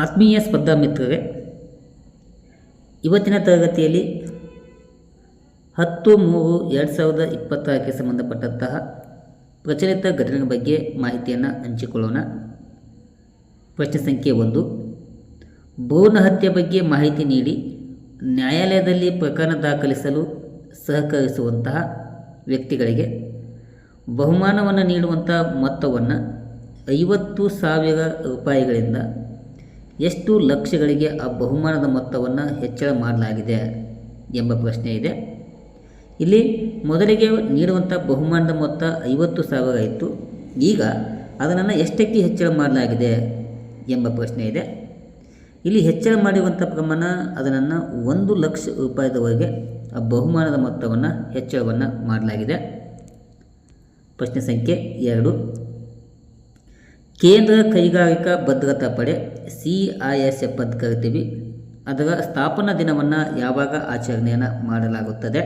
ಆತ್ಮೀಯ ಸ್ಪರ್ಧಾ ಮಿತ್ರರೇ, ಇವತ್ತಿನ ತರಗತಿಯಲ್ಲಿ 10/3/2024ಕ್ಕೆ ಸಂಬಂಧಪಟ್ಟಂತಹ ಪ್ರಚಲಿತ ಘಟನೆಗಳ ಬಗ್ಗೆ ಮಾಹಿತಿಯನ್ನು ಹಂಚಿಕೊಳ್ಳೋಣ. ಪ್ರಶ್ನೆ ಸಂಖ್ಯೆ 1. ಭ್ರೂಣ ಹತ್ಯೆ ಬಗ್ಗೆ ಮಾಹಿತಿ ನೀಡಿ ನ್ಯಾಯಾಲಯದಲ್ಲಿ ಪ್ರಕರಣ ದಾಖಲಿಸಲು ಸಹಕರಿಸುವಂತಹ ವ್ಯಕ್ತಿಗಳಿಗೆ ಬಹುಮಾನವನ್ನು ನೀಡುವಂಥ ಮೊತ್ತವನ್ನು 50,000 ರೂಪಾಯಿಗಳಿಂದ ಎಷ್ಟು ಲಕ್ಷಗಳಿಗೆ ಆ ಬಹುಮಾನದ ಮೊತ್ತವನ್ನು ಹೆಚ್ಚಳ ಮಾಡಲಾಗಿದೆ ಎಂಬ ಪ್ರಶ್ನೆ ಇದೆ. ಇಲ್ಲಿ ಮೊದಲಿಗೆ ನೀಡುವಂಥ ಬಹುಮಾನದ ಮೊತ್ತ 50,000 ಇತ್ತು. ಈಗ ಅದನ್ನು ಎಷ್ಟಕ್ಕೆ ಹೆಚ್ಚಳ ಮಾಡಲಾಗಿದೆ ಎಂಬ ಪ್ರಶ್ನೆ ಇದೆ. ಇಲ್ಲಿ ಹೆಚ್ಚಳ ಮಾಡಿರುವಂಥ ಪ್ರಮಾಣ ಅದನ್ನು 1 ಲಕ್ಷ ರೂಪಾಯಿದವರೆಗೆ ಆ ಬಹುಮಾನದ ಮೊತ್ತವನ್ನು ಹೆಚ್ಚಳವನ್ನು ಮಾಡಲಾಗಿದೆ. ಪ್ರಶ್ನೆ ಸಂಖ್ಯೆ 2. ಕೇಂದ್ರ ಕೈಗಾರಿಕಾ ಭದ್ರತಾ ಪಡೆ CISF ಅಂತ ಕರಿತೀವಿ. ಅದರ ಸ್ಥಾಪನಾ ದಿನವನ್ನು ಯಾವಾಗ ಆಚರಣೆಯನ್ನು ಮಾಡಲಾಗುತ್ತದೆ?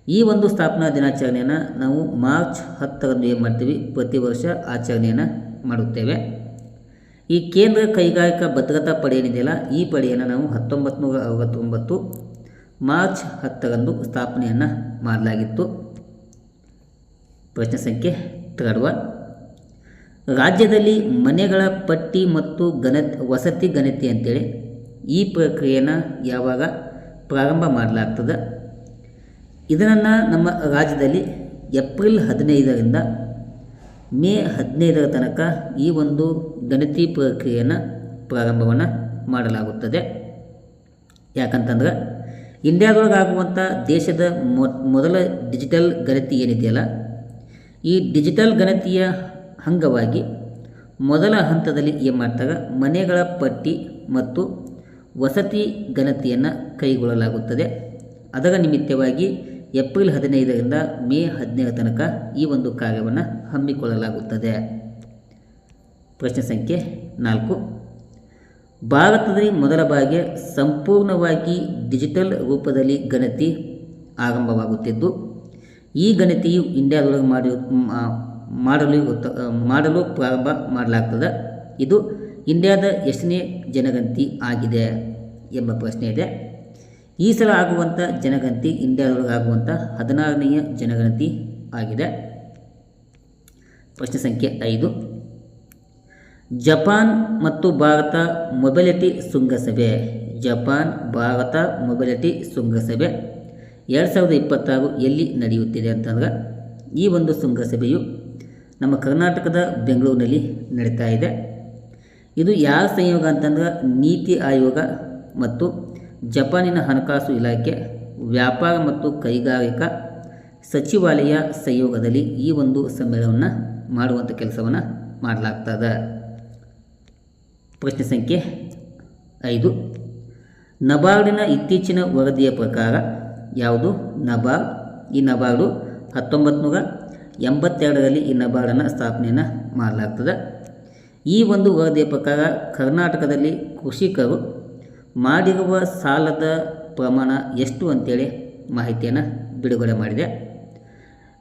ಈ ಒಂದು ಸ್ಥಾಪನಾ ದಿನಾಚರಣೆಯನ್ನು ನಾವು ಮಾರ್ಚ್ 10ರಂದು ಏನು ಮಾಡ್ತೀವಿ, ಪ್ರತಿ ವರ್ಷ ಆಚರಣೆಯನ್ನು ಮಾಡುತ್ತೇವೆ. ಈ ಕೇಂದ್ರ ಕೈಗಾರಿಕಾ ಭದ್ರತಾ ಪಡೆ ಏನಿದೆಯಲ್ಲ, ಈ ಪಡೆಯನ್ನು ನಾವು 1969 ಮಾರ್ಚ್ 10ರಂದು ಸ್ಥಾಪನೆಯನ್ನು ಮಾಡಲಾಗಿತ್ತು. ಪ್ರಶ್ನೆ ಸಂಖ್ಯೆ 3. ರಾಜ್ಯದಲ್ಲಿ ಮನೆಗಳ ಪಟ್ಟಿ ಮತ್ತು ವಸತಿ ಗಣತಿ ಅಂತೇಳಿ ಈ ಪ್ರಕ್ರಿಯೆಯನ್ನು ಯಾವಾಗ ಪ್ರಾರಂಭ ಮಾಡಲಾಗ್ತದೆ? ಇದನ್ನು ನಮ್ಮ ರಾಜ್ಯದಲ್ಲಿ ಏಪ್ರಿಲ್ 15ರಿಂದ ಮೇ 15ರ ತನಕ ಈ ಒಂದು ಗಣತಿ ಪ್ರಕ್ರಿಯೆಯನ್ನು ಪ್ರಾರಂಭವನ್ನು ಮಾಡಲಾಗುತ್ತದೆ. ಯಾಕಂತಂದ್ರೆ ಇಂಡಿಯಾದೊಳಗಾಗುವಂಥ ದೇಶದ ಮೊದಲ ಡಿಜಿಟಲ್ ಗಣತಿ ಏನಿದೆಯಲ್ಲ, ಈ ಡಿಜಿಟಲ್ ಗಣತಿಯ ಅಂಗವಾಗಿ ಮೊದಲ ಹಂತದಲ್ಲಿ ಏನು ಮಾಡ್ತಾರೆ, ಮನೆಗಳ ಪಟ್ಟಿ ಮತ್ತು ವಸತಿ ಗಣತಿಯನ್ನು ಕೈಗೊಳ್ಳಲಾಗುತ್ತದೆ. ಅದರ ನಿಮಿತ್ತವಾಗಿ ಏಪ್ರಿಲ್ 15ರಿಂದ ಮೇ 15ರ ತನಕ ಈ ಒಂದು ಕಾರ್ಯವನ್ನು ಹಮ್ಮಿಕೊಳ್ಳಲಾಗುತ್ತದೆ. ಪ್ರಶ್ನೆ ಸಂಖ್ಯೆ 4. ಭಾರತದಲ್ಲಿ ಮೊದಲ ಬಾರಿಗೆ ಸಂಪೂರ್ಣವಾಗಿ ಡಿಜಿಟಲ್ ರೂಪದಲ್ಲಿ ಗಣತಿ ಆರಂಭವಾಗುತ್ತಿದ್ದು, ಈ ಗಣತಿಯು ಇಂಡಿಯಾದೊಳಗೆ ಮಾಡಲು ಪ್ರಾರಂಭ ಮಾಡಲಾಗ್ತದೆ. ಇದು ಇಂಡಿಯಾದ ಎಷ್ಟನೇ ಜನಗಣತಿ ಆಗಿದೆ ಎಂಬ ಪ್ರಶ್ನೆ ಇದೆ. ಈ ಸಲ ಆಗುವಂಥ ಜನಗಣತಿ ಇಂಡಿಯಾದೊಳಗೆ ಆಗುವಂಥ 16ನೆಯ ಜನಗಣತಿ ಆಗಿದೆ. ಪ್ರಶ್ನೆ ಸಂಖ್ಯೆ 5. ಜಪಾನ್ ಮತ್ತು ಭಾರತ ಮೊಬಿಲಿಟಿ ಶೃಂಗಸಭೆ 2026 ಎಲ್ಲಿ ನಡೆಯುತ್ತಿದೆ ಅಂತಂದ್ರೆ, ಈ ಒಂದು ಶೃಂಗಸಭೆಯು ನಮ್ಮ ಕರ್ನಾಟಕದ ಬೆಂಗಳೂರಿನಲ್ಲಿ ನಡೀತಾ ಇದೆ. ಇದು ಯಾರ ಸಂಯೋಗ ಅಂತಂದ್ರೆ, ನೀತಿ ಆಯೋಗ ಮತ್ತು ಜಪಾನಿನ ಹಣಕಾಸು ಇಲಾಖೆ, ವ್ಯಾಪಾರ ಮತ್ತು ಕೈಗಾರಿಕಾ ಸಚಿವಾಲಯ ಸಂಯೋಗದಲ್ಲಿ ಈ ಒಂದು ಸಮ್ಮೇಳನವನ್ನು ಮಾಡುವಂಥ ಕೆಲಸವನ್ನು ಮಾಡಲಾಗ್ತದೆ. ಪ್ರಶ್ನೆ ಸಂಖ್ಯೆ 5. ನಬಾರ್ಡಿನ ಇತ್ತೀಚಿನ ವರದಿಯ ಪ್ರಕಾರ ಯಾವುದು? ನಬಾರ್ಡ್. ಈ ನಬಾರ್ಡು 1982ರಲ್ಲಿ ಈ ನಬಾರ್ಡನ್ನು ಸ್ಥಾಪನೆಯನ್ನು ಮಾಡಲಾಗ್ತದೆ. ಈ ಒಂದು ವರದಿಯ ಪ್ರಕಾರ ಕರ್ನಾಟಕದಲ್ಲಿ ಕೃಷಿಕರು ಮಾಡಿರುವ ಸಾಲದ ಪ್ರಮಾಣ ಎಷ್ಟು ಅಂತೇಳಿ ಮಾಹಿತಿಯನ್ನು ಬಿಡುಗಡೆ ಮಾಡಿದೆ.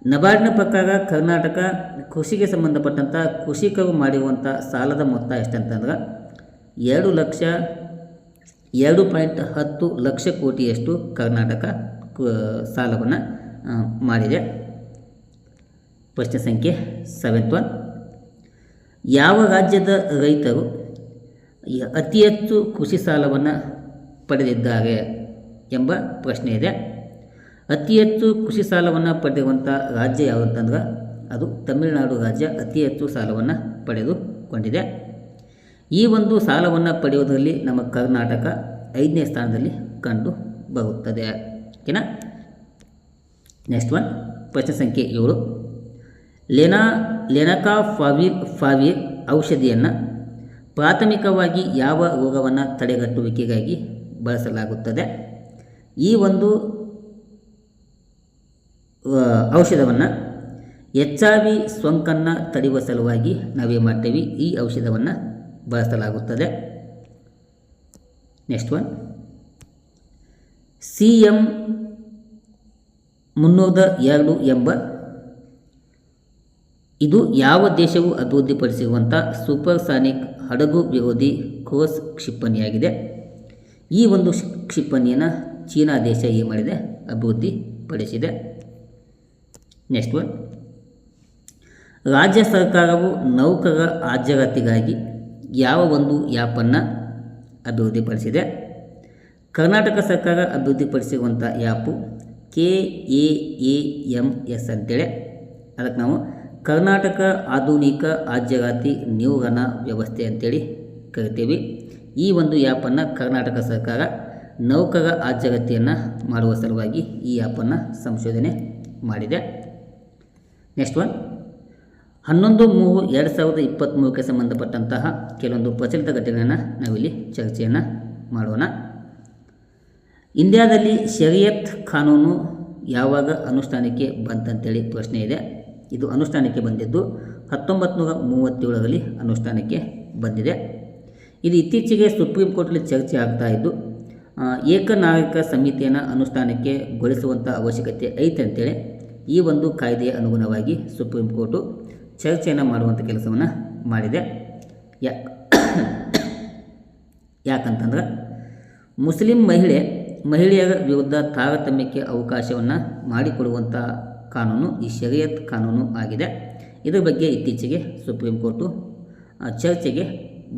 ನಬಾರ್ಡಿನ ಪ್ರಕಾರ ಕರ್ನಾಟಕ ಕೃಷಿಗೆ ಸಂಬಂಧಪಟ್ಟಂಥ ಕೃಷಿಕರು ಮಾಡಿರುವಂಥ ಸಾಲದ ಮೊತ್ತ ಎಷ್ಟಂತಂದ್ರೆ 2.10 ಲಕ್ಷ ಕೋಟಿಯಷ್ಟು ಕರ್ನಾಟಕ ಸಾಲವನ್ನು ಮಾಡಿದೆ. ಪ್ರಶ್ನೆ ಸಂಖ್ಯೆ 7. ಯಾವ ರಾಜ್ಯದ ರೈತರು ಅತಿ ಹೆಚ್ಚು ಕೃಷಿ ಸಾಲವನ್ನು ಪಡೆದಿದ್ದಾರೆ ಎಂಬ ಪ್ರಶ್ನೆ ಇದೆ. ಅತಿ ಹೆಚ್ಚು ಕೃಷಿ ಸಾಲವನ್ನು ಪಡೆದಿರುವಂಥ ರಾಜ್ಯ ಯಾವುದಂತಂದ್ರೆ ಅದು ತಮಿಳುನಾಡು ರಾಜ್ಯ ಅತಿ ಹೆಚ್ಚು ಸಾಲವನ್ನು ಪಡೆದುಕೊಂಡಿದೆ. ಈ ಒಂದು ಸಾಲವನ್ನು ಪಡೆಯುವುದರಲ್ಲಿ ನಮ್ಮ ಕರ್ನಾಟಕ 5ನೇ ಸ್ಥಾನದಲ್ಲಿ ಕಂಡು ಬರುತ್ತದೆ. ಓಕೆನಾ? ನೆಕ್ಸ್ಟ್ ಒನ್, ಪ್ರಶ್ನೆ ಸಂಖ್ಯೆ 7. ಲೆನಕಾಫಾವಿರ್ ಔಷಧಿಯನ್ನು ಪ್ರಾಥಮಿಕವಾಗಿ ಯಾವ ರೋಗವನ್ನು ತಡೆಗಟ್ಟುವಿಕೆಗಾಗಿ ಬಳಸಲಾಗುತ್ತದೆ? ಈ ಒಂದು ಔಷಧವನ್ನು HIV ಸೋಂಕನ್ನು ತಡೆಯುವ ಸಲುವಾಗಿ ನಾವೇನು ಮಾಡ್ತೇವೆ, ಈ ಔಷಧವನ್ನು ಬಳಸಲಾಗುತ್ತದೆ. ನೆಕ್ಸ್ಟ್ ಒನ್, CM302 ಎಂಬ ಇದು ಯಾವ ದೇಶವು ಅಭಿವೃದ್ಧಿಪಡಿಸಿರುವಂಥ ಸೂಪರ್ಸಾನಿಕ್ ಹಡಗು ವಿರೋಧಿ ಕ್ರೂಸ್ ಕ್ಷಿಪಣಿಯಾಗಿದೆ. ಈ ಒಂದು ಕ್ಷಿಪಣಿಯನ್ನು ಚೀನಾ ದೇಶ ಏನು ಮಾಡಿದೆ, ಅಭಿವೃದ್ಧಿಪಡಿಸಿದೆ. ನೆಕ್ಸ್ಟ್ ಒನ್, ರಾಜ್ಯ ಸರ್ಕಾರವು ನೌಕರರ ಹಾಜರಾತಿಗಾಗಿ ಯಾವ ಒಂದು ಆ್ಯಪನ್ನು ಅಭಿವೃದ್ಧಿಪಡಿಸಿದೆ? ಕರ್ನಾಟಕ ಸರ್ಕಾರ ಅಭಿವೃದ್ಧಿಪಡಿಸಿರುವಂಥ ಆ್ಯಪು KAAMS ಅಂತೇಳಿ. ಅದಕ್ಕೆ ನಾವು ಕರ್ನಾಟಕ ಆಧುನಿಕ ಹಾಜರಾತಿ ನಿವಾರಣಾ ವ್ಯವಸ್ಥೆ ಅಂತೇಳಿ ಕರಿತೀವಿ. ಈ ಒಂದು ಆ್ಯಪನ್ನು ಕರ್ನಾಟಕ ಸರ್ಕಾರ ನೌಕರರ ಹಾಜರಾತಿಯನ್ನು ಮಾಡುವ ಸಲುವಾಗಿ ಈ ಆ್ಯಪನ್ನು ಸಂಶೋಧನೆ ಮಾಡಿದೆ. ನೆಕ್ಸ್ಟ್ ಒನ್, 11/3/2023ಕ್ಕೆ ಸಂಬಂಧಪಟ್ಟಂತಹ ಕೆಲವೊಂದು ಪ್ರಚಲಿತ ಘಟನೆಯನ್ನು ನಾವಿಲ್ಲಿ ಚರ್ಚೆಯನ್ನು ಮಾಡೋಣ. ಇಂಡಿಯಾದಲ್ಲಿ ಶರಿಯತ್ ಕಾನೂನು ಯಾವಾಗ ಅನುಷ್ಠಾನಕ್ಕೆ ಬಂತಂತೇಳಿ ಪ್ರಶ್ನೆ ಇದೆ. ಇದು ಅನುಷ್ಠಾನಕ್ಕೆ ಬಂದಿದ್ದು 1937ರಲ್ಲಿ ಅನುಷ್ಠಾನಕ್ಕೆ ಬಂದಿದೆ. ಇದು ಇತ್ತೀಚೆಗೆ ಸುಪ್ರೀಂ ಕೋರ್ಟಲ್ಲಿ ಚರ್ಚೆ ಆಗ್ತಾ ಇದ್ದು ಏಕನಾಯಕ ಸಮಿತಿಯನ್ನು ಅನುಷ್ಠಾನಕ್ಕೆ ಗೊಳಿಸುವಂಥ ಅವಶ್ಯಕತೆ ಐತೆ ಅಂತೇಳಿ ಈ ಒಂದು ಕಾಯ್ದೆಯ ಅನುಗುಣವಾಗಿ ಸುಪ್ರೀಂ ಕೋರ್ಟು ಚರ್ಚೆಯನ್ನು ಮಾಡುವಂಥ ಕೆಲಸವನ್ನು ಮಾಡಿದೆ. ಯಾಕಂತಂದ್ರೆ ಮುಸ್ಲಿಂ ಮಹಿಳೆಯರ ವಿರುದ್ಧ ತಾರತಮ್ಯಕ್ಕೆ ಅವಕಾಶವನ್ನು ಮಾಡಿಕೊಡುವಂಥ ಕಾನೂನು ಈ ಶರಿಯತ್ ಕಾನೂನು ಆಗಿದೆ. ಇದರ ಬಗ್ಗೆ ಇತ್ತೀಚೆಗೆ ಸುಪ್ರೀಂ ಕೋರ್ಟು ಚರ್ಚೆಗೆ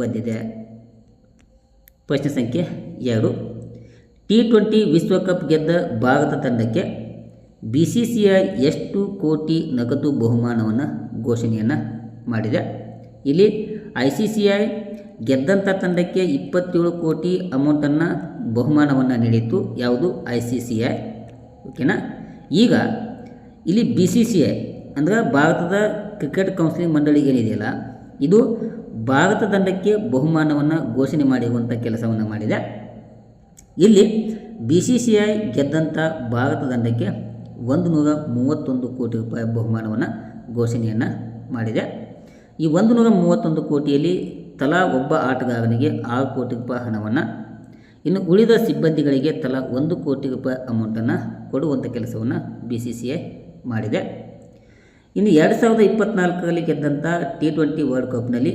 ಬಂದಿದೆ. ಪ್ರಶ್ನೆ ಸಂಖ್ಯೆ 2, T20 ವಿಶ್ವಕಪ್ ಗೆದ್ದ ಭಾರತ ತಂಡಕ್ಕೆ BCCI ಎಷ್ಟು ಕೋಟಿ ನಗದು ಬಹುಮಾನವನ್ನು ಘೋಷಣೆಯನ್ನು ಮಾಡಿದೆ? ಇಲ್ಲಿ ICCI ಗೆದ್ದಂಥ ತಂಡಕ್ಕೆ 27 ಕೋಟಿ ಅಮೌಂಟನ್ನು ಬಹುಮಾನವನ್ನು ನೀಡಿತ್ತು. ಯಾವುದು? ICCI. ಓಕೆನಾ. ಈಗ ಇಲ್ಲಿ BCCI ಅಂದರೆ ಭಾರತದ ಕ್ರಿಕೆಟ್ ಕೌನ್ಸಿಲಿಂಗ್ ಮಂಡಳಿ ಏನಿದೆಯಲ್ಲ, ಇದು ಭಾರತ ತಂಡಕ್ಕೆ ಬಹುಮಾನವನ್ನು ಘೋಷಣೆ ಮಾಡಿರುವಂಥ ಕೆಲಸವನ್ನು ಮಾಡಿದೆ. ಇಲ್ಲಿ BCCI ಗೆದ್ದಂಥ ಭಾರತ ತಂಡಕ್ಕೆ 131 ಕೋಟಿ ರೂಪಾಯಿ ಬಹುಮಾನವನ್ನು ಘೋಷಣೆಯನ್ನು ಮಾಡಿದೆ. ಈ 131 ಕೋಟಿಯಲ್ಲಿ ತಲಾ ಒಬ್ಬ ಆಟಗಾರನಿಗೆ 6 ಕೋಟಿ ರೂಪಾಯಿ ಹಣವನ್ನು, ಇನ್ನು ಉಳಿದ ಸಿಬ್ಬಂದಿಗಳಿಗೆ ತಲಾ 1 ಕೋಟಿ ರೂಪಾಯಿ ಅಮೌಂಟನ್ನು ಕೊಡುವಂಥ ಕೆಲಸವನ್ನು BCCI ಮಾಡಿದೆ. ಇನ್ನು 2024ರಲ್ಲಿ ಗೆದ್ದಂಥ T20 ವರ್ಲ್ಡ್ ಕಪ್ನಲ್ಲಿ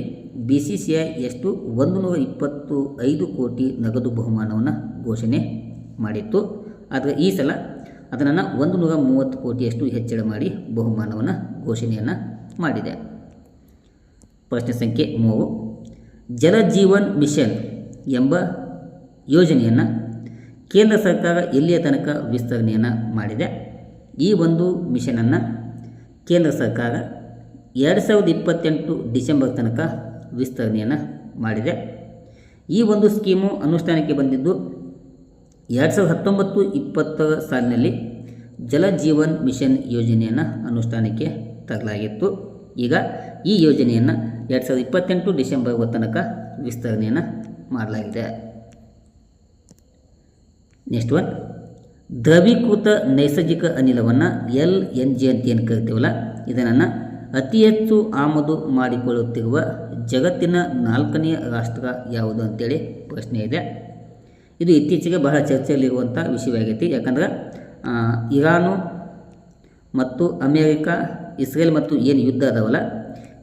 BCCI ಎಷ್ಟು 125 ಕೋಟಿ ನಗದು ಬಹುಮಾನವನ್ನು ಘೋಷಣೆ ಮಾಡಿತ್ತು. ಆದರೆ ಈ ಸಲ ಅದನ್ನು 130 ಕೋಟಿಯಷ್ಟು ಹೆಚ್ಚಳ ಮಾಡಿ ಬಹುಮಾನವನ್ನು ಘೋಷಣೆಯನ್ನು ಮಾಡಿದೆ. ಪ್ರಶ್ನೆ ಸಂಖ್ಯೆ 3, ಜಲ ಜೀವನ್ ಮಿಷನ್ ಎಂಬ ಯೋಜನೆಯನ್ನು ಕೇಂದ್ರ ಸರ್ಕಾರ ಎಲ್ಲಿಯ ತನಕ ವಿಸ್ತರಣೆಯನ್ನು ಮಾಡಿದೆ? ಈ ಒಂದು ಮಿಷನನ್ನು ಕೇಂದ್ರ ಸರ್ಕಾರ 2028 ಡಿಸೆಂಬರ್ ತನಕ ವಿಸ್ತರಣೆಯನ್ನು ಮಾಡಿದೆ. ಈ ಒಂದು ಸ್ಕೀಮು ಅನುಷ್ಠಾನಕ್ಕೆ ಬಂದಿದ್ದು 2019-20 ಸಾಲಿನಲ್ಲಿ ಜಲ ಜೀವನ್ ಮಿಷನ್ ಯೋಜನೆಯನ್ನು ಅನುಷ್ಠಾನಕ್ಕೆ ತರಲಾಗಿತ್ತು. ಈಗ ಈ ಯೋಜನೆಯನ್ನು 2028 ಡಿಸೆಂಬರ್ ತನಕ ವಿಸ್ತರಣೆಯನ್ನು ಮಾಡಲಾಗಿದೆ. ನೆಕ್ಸ್ಟ್ ಒನ್, ದ್ರವೀಕೃತ ನೈಸರ್ಗಿಕ ಅನಿಲವನ್ನು LNG ಅಂತ ಏನು ಕರಿತೀವಲ್ಲ, ಇದನ್ನು ಅತಿ ಹೆಚ್ಚು ಆಮದು ಮಾಡಿಕೊಳ್ಳುತ್ತಿರುವ ಜಗತ್ತಿನ 4ನೇ ರಾಷ್ಟ್ರ ಯಾವುದು ಅಂತೇಳಿ ಪ್ರಶ್ನೆ ಇದೆ. ಇದು ಇತ್ತೀಚೆಗೆ ಬಹಳ ಚರ್ಚೆಯಲ್ಲಿರುವಂಥ ವಿಷಯವಾಗೈತಿ. ಯಾಕಂದ್ರೆ ಇರಾನು ಮತ್ತು ಅಮೇರಿಕಾ, ಇಸ್ರೇಲ್ ಮತ್ತು ಏನು ಯುದ್ಧ ಅದಾವಲ್ಲ,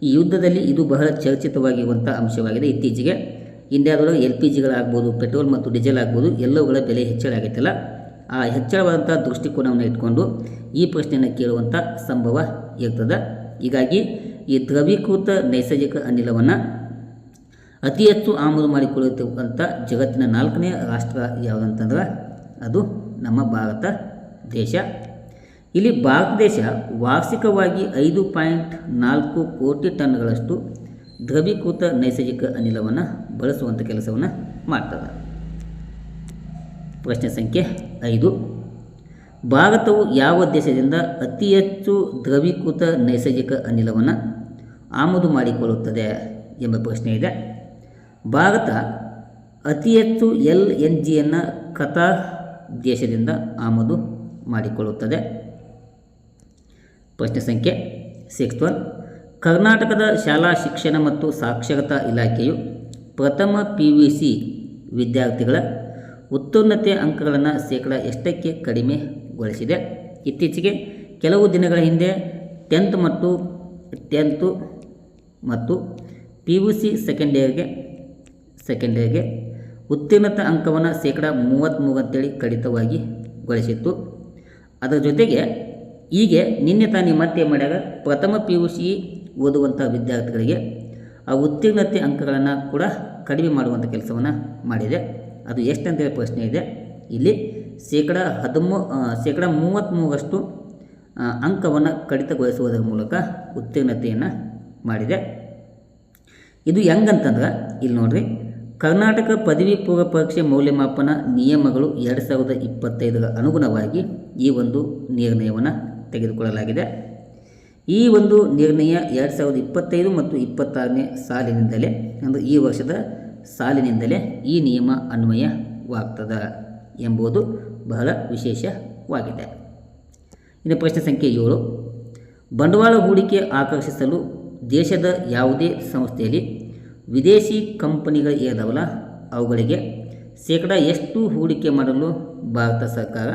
ಈ ಯುದ್ಧದಲ್ಲಿ ಇದು ಬಹಳ ಚರ್ಚಿತವಾಗಿರುವಂಥ ಅಂಶವಾಗಿದೆ. ಇತ್ತೀಚೆಗೆ ಇಂಡಿಯಾದೊಳಗೆ LPGಗಳಾಗ್ಬೋದು, ಪೆಟ್ರೋಲ್ ಮತ್ತು ಡೀಸೆಲ್ ಆಗ್ಬೋದು, ಎಲ್ಲವುಗಳ ಬೆಲೆ ಹೆಚ್ಚಳ ಆಗೈತಲ್ಲ, ಆ ಹೆಚ್ಚಳವಾದಂಥ ದೃಷ್ಟಿಕೋನವನ್ನು ಇಟ್ಕೊಂಡು ಈ ಪ್ರಶ್ನೆಯನ್ನು ಕೇಳುವಂಥ ಸಂಭವ ಇರ್ತದೆ. ಹೀಗಾಗಿ ಈ ದ್ರವೀಕೃತ ನೈಸರ್ಗಿಕ ಅನಿಲವನ್ನು ಅತಿ ಹೆಚ್ಚು ಆಮದು ಮಾಡಿಕೊಳ್ಳುತ್ತಿರುವಂಥ ಜಗತ್ತಿನ 4ನೇ ರಾಷ್ಟ್ರ ಯಾವುದಂತಂದ್ರೆ ಅದು ನಮ್ಮ ಭಾರತ ದೇಶ. ಇಲ್ಲಿ ಭಾರತ ದೇಶ ವಾರ್ಷಿಕವಾಗಿ 5.4 ಕೋಟಿ ಟನ್ಗಳಷ್ಟು ದ್ರವೀಕೃತ ನೈಸರ್ಗಿಕ ಅನಿಲವನ್ನು ಬಳಸುವಂಥ ಕೆಲಸವನ್ನು ಮಾಡ್ತದೆ. ಪ್ರಶ್ನೆ ಸಂಖ್ಯೆ 5, ಭಾರತವು ಯಾವ ದೇಶದಿಂದ ಅತಿ ಹೆಚ್ಚು ದ್ರವೀಕೃತ ನೈಸರ್ಗಿಕ ಅನಿಲವನ್ನು ಆಮದು ಮಾಡಿಕೊಳ್ಳುತ್ತದೆ ಎಂಬ ಪ್ರಶ್ನೆ ಇದೆ. ಭಾರತ ಅತಿ ಹೆಚ್ಚು LNGಯನ್ನು ಕತಾರ್ ದೇಶದಿಂದ ಆಮದು ಮಾಡಿಕೊಳ್ಳುತ್ತದೆ. ಪ್ರಶ್ನೆ ಸಂಖ್ಯೆ 6, ಕರ್ನಾಟಕದ ಶಾಲಾ ಶಿಕ್ಷಣ ಮತ್ತು ಸಾಕ್ಷರತಾ ಇಲಾಖೆಯು ಪ್ರಥಮ PUC ವಿದ್ಯಾರ್ಥಿಗಳ ಉತ್ತೀರ್ಣತೆ ಅಂಕಗಳನ್ನು ಎಷ್ಟಕ್ಕೆ ಕಡಿಮೆಗೊಳಿಸಿದೆ? ಇತ್ತೀಚೆಗೆ ಕೆಲವು ದಿನಗಳ ಹಿಂದೆ 10th ಮತ್ತು 10th ಮತ್ತು PUC ಸೆಕೆಂಡ್ ಇಯರ್ಗೆ ಉತ್ತೀರ್ಣತಾ ಅಂಕವನ್ನು 33% ಅಂತೇಳಿ ಕಡಿತವಾಗಿ ಗೊಳಿಸಿತ್ತು. ಅದರ ಜೊತೆಗೆ ಹೀಗೆ ನಿನ್ನೆ ತಾನೇ ಮತ್ತೆ ಮಾಡ್ಯಾಗ ಪ್ರಥಮ PUC ಓದುವಂಥ ವಿದ್ಯಾರ್ಥಿಗಳಿಗೆ ಆ ಉತ್ತೀರ್ಣತೆ ಅಂಕಗಳನ್ನು ಕೂಡ ಕಡಿಮೆ ಮಾಡುವಂಥ ಕೆಲಸವನ್ನು ಮಾಡಿದೆ. ಅದು ಎಷ್ಟಂತೇಳಿ ಪ್ರಶ್ನೆ ಇದೆ. ಇಲ್ಲಿ 33% ಅಂಕವನ್ನು ಕಡಿತಗೊಳಿಸುವುದರ ಮೂಲಕ ಉತ್ತೀರ್ಣತೆಯನ್ನು ಮಾಡಿದೆ. ಇದು ಹೆಂಗಂತಂದ್ರೆ ಇಲ್ಲಿ ನೋಡ್ರಿ, ಕರ್ನಾಟಕ ಪದವಿ ಪೂರ್ವ ಪರೀಕ್ಷೆ ಮೌಲ್ಯಮಾಪನ ನಿಯಮಗಳು 2025ರ ಅನುಗುಣವಾಗಿ ಈ ಒಂದು ನಿರ್ಣಯವನ್ನು ತೆಗೆದುಕೊಳ್ಳಲಾಗಿದೆ. ಈ ಒಂದು ನಿರ್ಣಯ 2025 ಮತ್ತು 26ನೇ ಸಾಲಿನಿಂದಲೇ ಅಂದರೆ ಈ ವರ್ಷದ ಸಾಲಿನಿಂದಲೇ ಈ ನಿಯಮ ಅನ್ವಯವಾಗ್ತದೆ ಎಂಬುದು ಬಹಳ ವಿಶೇಷವಾಗಿದೆ. ಇನ್ನು ಪ್ರಶ್ನೆ ಸಂಖ್ಯೆ 7, ಬಂಡವಾಳ ಹೂಡಿಕೆ ಆಕರ್ಷಿಸಲು ದೇಶದ ಯಾವುದೇ ಸಂಸ್ಥೆಯಲ್ಲಿ ವಿದೇಶಿ ಕಂಪನಿಗಳು ಇರದವಲ್ಲ ಅವುಗಳಿಗೆ ಎಷ್ಟು ಹೂಡಿಕೆ ಮಾಡಲು ಭಾರತ ಸರ್ಕಾರ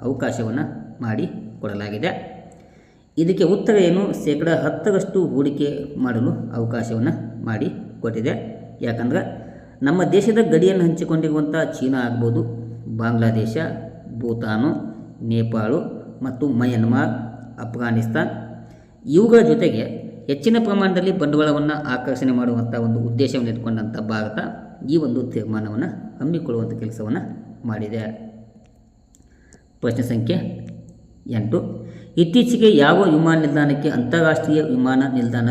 ಅವಕಾಶವನ್ನು ಮಾಡಿಕೊಡಲಾಗಿದೆ. ಇದಕ್ಕೆ ಉತ್ತರ ಏನು? 10% ಹೂಡಿಕೆ ಮಾಡಲು ಅವಕಾಶವನ್ನು ಮಾಡಿಕೊಟ್ಟಿದೆ. ಯಾಕಂದ್ರೆ ನಮ್ಮ ದೇಶದ ಗಡಿಯನ್ನು ಹಂಚಿಕೊಂಡಿರುವಂಥ ಚೀನಾ ಆಗ್ಬೋದು, ಬಾಂಗ್ಲಾದೇಶ, ಭೂತಾನು, ನೇಪಾಳ ಮತ್ತು ಮಯನ್ಮಾರ್, ಅಫ್ಘಾನಿಸ್ತಾನ್ ಇವುಗಳ ಜೊತೆಗೆ ಹೆಚ್ಚಿನ ಪ್ರಮಾಣದಲ್ಲಿ ಬಂಡವಾಳವನ್ನು ಆಕರ್ಷಣೆ ಮಾಡುವಂಥ ಒಂದು ಉದ್ದೇಶವನ್ನು ಇಟ್ಕೊಂಡಂಥ ಭಾರತ ಈ ಒಂದು ತೀರ್ಮಾನವನ್ನು ಹಮ್ಮಿಕೊಳ್ಳುವಂಥ ಕೆಲಸವನ್ನು ಮಾಡಿದೆ. ಪ್ರಶ್ನೆ ಸಂಖ್ಯೆ 8, ಇತ್ತೀಚೆಗೆ ಯಾವ ವಿಮಾನ ನಿಲ್ದಾಣಕ್ಕೆ ಅಂತಾರಾಷ್ಟ್ರೀಯ ವಿಮಾನ ನಿಲ್ದಾಣ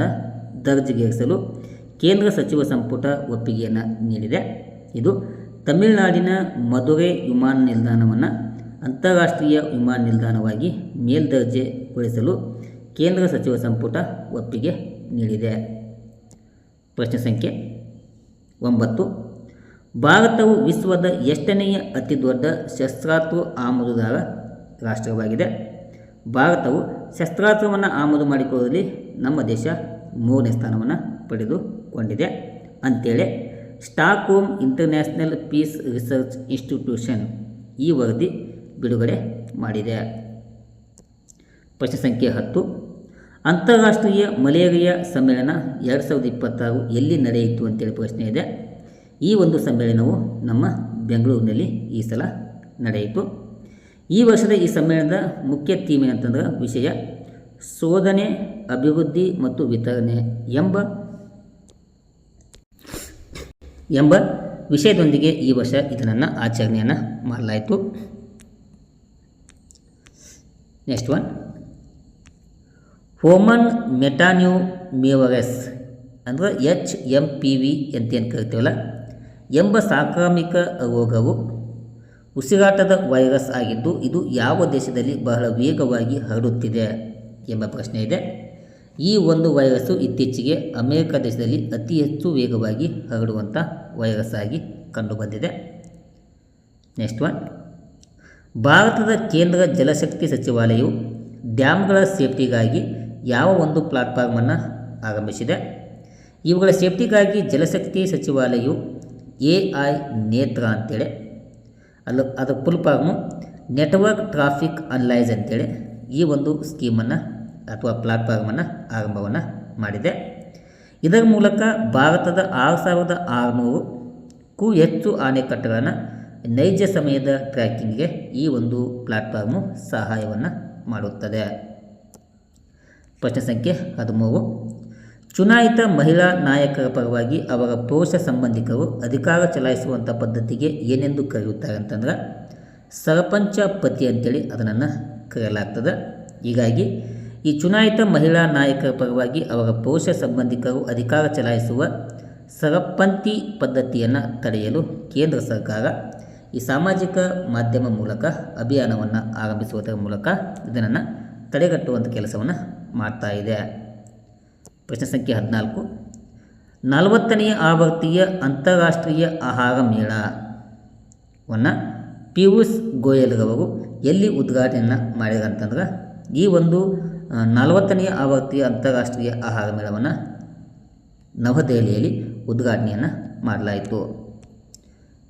ದರ್ಜೆಗೇರಿಸಲು ಕೇಂದ್ರ ಸಚಿವ ಸಂಪುಟ ಒಪ್ಪಿಗೆಯನ್ನು ನೀಡಿದೆ? ಇದು ತಮಿಳುನಾಡಿನ ಮಧುರೈ ವಿಮಾನ ನಿಲ್ದಾಣವನ್ನು ಅಂತಾರಾಷ್ಟ್ರೀಯ ವಿಮಾನ ನಿಲ್ದಾಣವಾಗಿ ಮೇಲ್ದರ್ಜೆಗೊಳಿಸಲು ಕೇಂದ್ರ ಸಚಿವ ಸಂಪುಟ ಒಪ್ಪಿಗೆ ನೀಡಿದೆ. ಪ್ರಶ್ನೆ ಸಂಖ್ಯೆ 9, ಭಾರತವು ವಿಶ್ವದ ಎಷ್ಟನೆಯ ಅತಿ ದೊಡ್ಡ ಶಸ್ತ್ರಾಸ್ತ್ರ ಆಮದುದಾರ ರಾಷ್ಟ್ರವಾಗಿದೆ? ಭಾರತವು ಶಸ್ತ್ರಾಸ್ತ್ರವನ್ನು ಆಮದು ಮಾಡಿಕೊಳ್ಳುವಲ್ಲಿ ನಮ್ಮ ದೇಶ 3ನೇ ಸ್ಥಾನವನ್ನು ಪಡೆದುಕೊಂಡಿದೆ ಅಂತೇಳಿ Stockholm international piece research institution ಈ ವರದಿ ಬಿಡುಗಡೆ ಮಾಡಿದೆ. ಪ್ರಶ್ನೆ ಸಂಖ್ಯೆ 10, ಅಂತಾರಾಷ್ಟ್ರೀಯ ಮಲೇರಿಯಾ ಸಮ್ಮೇಳನ 2026 ಎಲ್ಲಿ ನಡೆಯಿತು ಅಂತೇಳಿ ಪ್ರಶ್ನೆ ಇದೆ. ಈ ಒಂದು ಸಮ್ಮೇಳನವು ನಮ್ಮ ಬೆಂಗಳೂರಿನಲ್ಲಿ ಈ ಸಲ ನಡೆಯಿತು. ಈ ವರ್ಷದ ಈ ಸಮ್ಮೇಳನದ ಮುಖ್ಯ ಥೀಮ್ ಏನಂತಂದ್ರೆ ವಿಷಯ ಶೋಧನೆ, ಅಭಿವೃದ್ಧಿ ಮತ್ತು ವಿತರಣೆ ಎಂಬ ವಿಷಯದೊಂದಿಗೆ ಈ ವರ್ಷ ಇದನ್ನು ಆಚರಣೆಯನ್ನು ಮಾಡಲಾಯಿತು. ನೆಕ್ಸ್ಟ್ ಒನ್, ಹ್ಯೂಮನ್ ಮೆಟಾನ್ಯೂಮೋವೈರಸ್ ಅಂದರೆ HMPV ಅಂತ ಏನು ಕರಿತೀವಲ್ಲ ಎಂಬ ಸಾಂಕ್ರಾಮಿಕ ರೋಗವು ಉಸಿರಾಟದ ವೈರಸ್ ಆಗಿದ್ದು ಇದು ಯಾವ ದೇಶದಲ್ಲಿ ಬಹಳ ವೇಗವಾಗಿ ಹರಡುತ್ತಿದೆ ಎಂಬ ಪ್ರಶ್ನೆ ಇದೆ. ಈ ಒಂದು ವೈರಸ್ಸು ಇತ್ತೀಚೆಗೆ ಅಮೆರಿಕ ದೇಶದಲ್ಲಿ ಅತಿ ಹೆಚ್ಚು ವೇಗವಾಗಿ ಹರಡುವಂಥ ವೈರಸ್ ಆಗಿ ಕಂಡುಬಂದಿದೆ. ನೆಕ್ಸ್ಟ್ ಒನ್, ಭಾರತದ ಕೇಂದ್ರ ಜಲಶಕ್ತಿ ಸಚಿವಾಲಯವು ಡ್ಯಾಮ್ಗಳ ಸೇಫ್ಟಿಗಾಗಿ ಯಾವ ಒಂದು ಪ್ಲಾಟ್ಫಾರ್ಮನ್ನು ಆರಂಭಿಸಿದೆ? ಇವುಗಳ ಸೇಫ್ಟಿಗಾಗಿ ಜಲಶಕ್ತಿ ಸಚಿವಾಲಯವು AI ನೇತ್ರ ಅಂತೇಳಿ ಅದರ full form network traffic analyse ಅಂತೇಳಿ ಈ ಒಂದು ಸ್ಕೀಮನ್ನು ಅಥವಾ ಪ್ಲಾಟ್ಫಾರ್ಮನ್ನು ಆರಂಭವನ್ನು ಮಾಡಿದೆ. ಇದರ ಮೂಲಕ ಭಾರತದ 6600ಕ್ಕೂ ಹೆಚ್ಚು ಅಣೆಕಟ್ಟುಗಳನ್ನು ನೈಜ ಸಮಯದ ಟ್ರ್ಯಾಕಿಂಗ್ಗೆ ಈ ಒಂದು ಪ್ಲಾಟ್ಫಾರ್ಮು ಸಹಾಯವನ್ನು ಮಾಡುತ್ತದೆ. ಪ್ರಶ್ನೆ ಸಂಖ್ಯೆ 13, ಚುನಾಯಿತ ಮಹಿಳಾ ನಾಯಕರ ಪರವಾಗಿ ಅವರ ಪುರುಷ ಸಂಬಂಧಿಕರು ಅಧಿಕಾರ ಚಲಾಯಿಸುವಂಥ ಪದ್ಧತಿಗೆ ಏನೆಂದು ಕರೆಯುತ್ತಾರೆ ಅಂತಂದ್ರೆ ಸರಪಂಚ ಪತಿ ಅಂತೇಳಿ ಅದನ್ನು ಕರೆಯಲಾಗ್ತದೆ. ಹೀಗಾಗಿ ಈ ಚುನಾಯಿತ ಮಹಿಳಾ ನಾಯಕರ ಪರವಾಗಿ ಅವರ ಪುರುಷ ಸಂಬಂಧಿಕರು ಅಧಿಕಾರ ಚಲಾಯಿಸುವ ಸರಪಂತಿ ಪದ್ಧತಿಯನ್ನು ತಡೆಯಲು ಕೇಂದ್ರ ಸರ್ಕಾರ ಈ ಸಾಮಾಜಿಕ ಮಾಧ್ಯಮ ಮೂಲಕ ಅಭಿಯಾನವನ್ನು ಆರಂಭಿಸುವುದರ ಮೂಲಕ ಇದನ್ನು ತಡೆಗಟ್ಟುವಂಥ ಕೆಲಸವನ್ನು ಮಾಡ್ತಾ ಇದೆ. ಪ್ರಶ್ನೆ ಸಂಖ್ಯೆ 14, 40ನೇ ಆವೃತ್ತಿಯ ಅಂತಾರಾಷ್ಟ್ರೀಯ ಆಹಾರ ಮೇಳವನ್ನು ಪಿಯೂಷ್ ಗೋಯಲ್ರವರು ಎಲ್ಲಿ ಉದ್ಘಾಟನೆಯನ್ನು ಮಾಡಿದ್ರು ಅಂತಂದ್ರೆ ಈ ಒಂದು 40ನೇ ಆವೃತ್ತಿಯ ಅಂತಾರಾಷ್ಟ್ರೀಯ ಆಹಾರ ಮೇಳವನ್ನು ನವದೆಹಲಿಯಲ್ಲಿ ಉದ್ಘಾಟನೆಯನ್ನು ಮಾಡಲಾಯಿತು.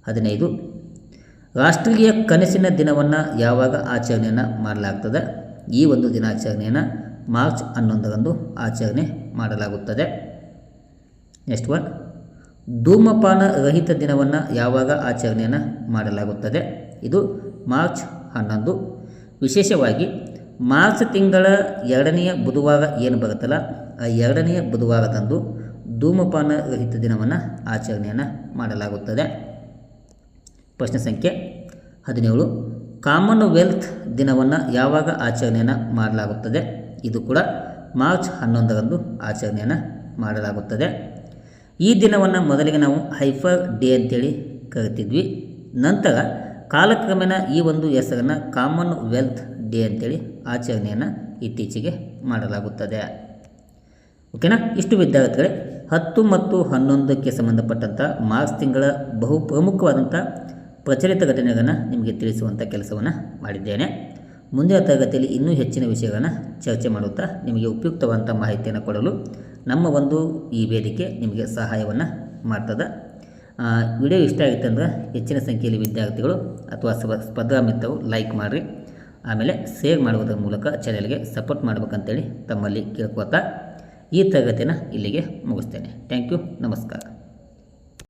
15, ರಾಷ್ಟ್ರೀಯ ಕನಸಿನ ದಿನವನ್ನು ಯಾವಾಗ ಆಚರಣೆಯನ್ನು ಮಾಡಲಾಗ್ತದೆ? ಈ ಒಂದು ದಿನಾಚರಣೆಯನ್ನು ಮಾರ್ಚ್ 11ರಂದು ಆಚರಣೆ ಮಾಡಲಾಗುತ್ತದೆ. ನೆಕ್ಸ್ಟ್ ಒನ್, ಧೂಮಪಾನ ರಹಿತ ದಿನವನ್ನು ಯಾವಾಗ ಆಚರಣೆಯನ್ನು ಮಾಡಲಾಗುತ್ತದೆ? ಇದು ಮಾರ್ಚ್ 11. ವಿಶೇಷವಾಗಿ ಮಾರ್ಚ್ ತಿಂಗಳ 2ನೆಯ ಬುಧವಾರ ಏನು ಬರುತ್ತಲ್ಲ, ಆ 2ನೆಯ ಬುಧವಾರದಂದು ಧೂಮಪಾನ ರಹಿತ ದಿನವನ್ನು ಆಚರಣೆಯನ್ನು ಮಾಡಲಾಗುತ್ತದೆ. ಪ್ರಶ್ನೆ ಸಂಖ್ಯೆ 17, ಕಾಮನ್ವೆಲ್ತ್ ದಿನವನ್ನು ಯಾವಾಗ ಆಚರಣೆಯನ್ನು ಮಾಡಲಾಗುತ್ತದೆ? ಇದು ಕೂಡ ಮಾರ್ಚ್ 11ರಂದು ಆಚರಣೆಯನ್ನು ಮಾಡಲಾಗುತ್ತದೆ. ಈ ದಿನವನ್ನು ಮೊದಲಿಗೆ ನಾವು ಹೈಫರ್ ಡೇ ಅಂತೇಳಿ ಕರಿತಿದ್ವಿ. ನಂತರ ಕಾಲಕ್ರಮೇಣ ಈ ಒಂದು ಹೆಸರನ್ನು ಕಾಮನ್ವೆಲ್ತ್ ಡೇ ಅಂತೇಳಿ ಆಚರಣೆಯನ್ನು ಇತ್ತೀಚೆಗೆ ಮಾಡಲಾಗುತ್ತದೆ. ಓಕೆನಾ? ಇಷ್ಟು ವಿದ್ಯಾರ್ಥಿಗಳೇ 10 ಮತ್ತು 11ಕ್ಕೆ ಸಂಬಂಧಪಟ್ಟಂಥ ಮಾರ್ಚ್ ತಿಂಗಳ ಬಹು ಪ್ರಮುಖವಾದಂಥ ಪ್ರಚಲಿತ ಘಟನೆಗಳನ್ನು ನಿಮಗೆ ತಿಳಿಸುವಂಥ ಕೆಲಸವನ್ನು ಮಾಡಿದ್ದೇನೆ. ಮುಂದಿನ ತರಗತಿಯಲ್ಲಿ ಇನ್ನೂ ಹೆಚ್ಚಿನ ವಿಷಯಗಳನ್ನು ಚರ್ಚೆ ಮಾಡುತ್ತಾ ನಿಮಗೆ ಉಪಯುಕ್ತವಾದಂಥ ಮಾಹಿತಿಯನ್ನು ಕೊಡಲು ನಮ್ಮ ಒಂದು ಈ ವೇದಿಕೆ ನಿಮಗೆ ಸಹಾಯವನ್ನು ಮಾಡ್ತದೆ. ವಿಡಿಯೋ ಇಷ್ಟ ಆಗಿತ್ತು ಅಂದ್ರೆ ಹೆಚ್ಚಿನ ಸಂಖ್ಯೆಯಲ್ಲಿ ವಿದ್ಯಾರ್ಥಿಗಳು ಅಥವಾ ಸ್ಪರ್ಧಾ ಮಿತ್ರರು ಲೈಕ್ ಮಾಡಿರಿ. ಆಮೇಲೆ ಶೇರ್ ಮಾಡುವುದರ ಮೂಲಕ ಚಾನೆಲ್ಗೆ ಸಪೋರ್ಟ್ ಮಾಡಬೇಕಂತೇಳಿ ತಮ್ಮಲ್ಲಿ ಕೇಳ್ಕೊತಾ ಈ ತರಗತಿಯನ್ನು ಇಲ್ಲಿಗೆ ಮುಗಿಸ್ತೇನೆ. Thank you. ನಮಸ್ಕಾರ.